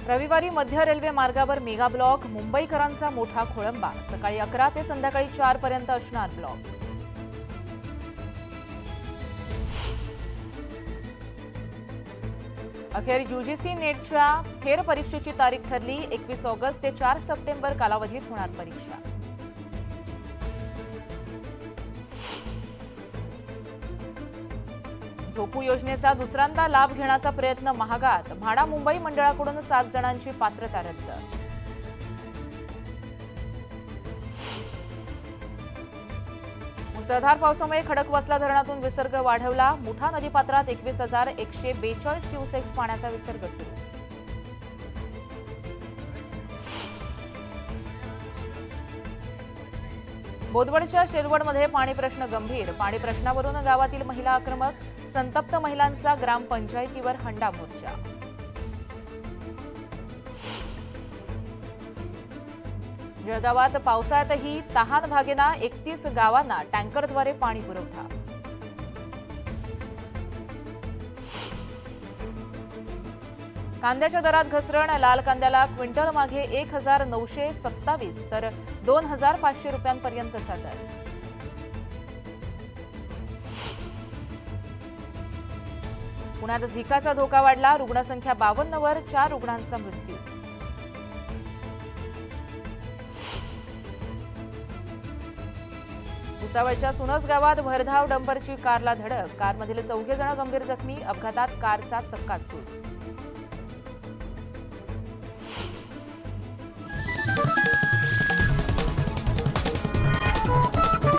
रविवारी मध्य रेल्वे मार्गावर mega block, मुंबईकरांचा मोठा खोळंबा। सकाळी 11 ते संध्याकाळी 4 पर्यंत असणार ब्लॉक। अखेर यूजीसी नेटच्या फेरपरीक्षेची तारीख ठरली। 21 ऑगस्ट ते 4 सप्टेंबर कालावधीत होणार परीक्षा। झोपू योजनेचा दुसऱ्यांदा लाभ घेण्याचा प्रयत्न महागात। म्हाडा मुंबई मंडळाकडून 7 जणांची पात्रता रद्द। मुसळधार पावसामुळे खडकवासला धरणातून विसर्ग वाढवला। मुठा नदीपात्रात 21,142 क्युसेक्स पाण्याचा विसर्ग सुरू। बोदवडच्या शेलवडमध्ये पाणी प्रश्न गंभीर। पाणी प्रश्नावरून गावातील महिला आक्रमक। संतप्त महिलांचा ग्रामपंचायतीवर हंडा मोर्चा। जळगावात पावसाळ्यातही तहान भागेना। 31 गावांना टँकरद्वारे पाणी पुरवठा। कांद्याच्या दरात घसरण। लाल कांद्याला क्विंटल मागे 1,927 तर 2,500 रुपयांपर्यंतचा दर। पुण्यात झिकाचा धोका वाढला। रुग्णसंख्या 52 वर 4 रुग्णांचा मृत्यू। भुसावळच्या सुनस गावात भरधाव डंपरची कारला धडक। कारमधील 4 जण गंभीर जखमी। अपघातात कारचा चक्काचूर।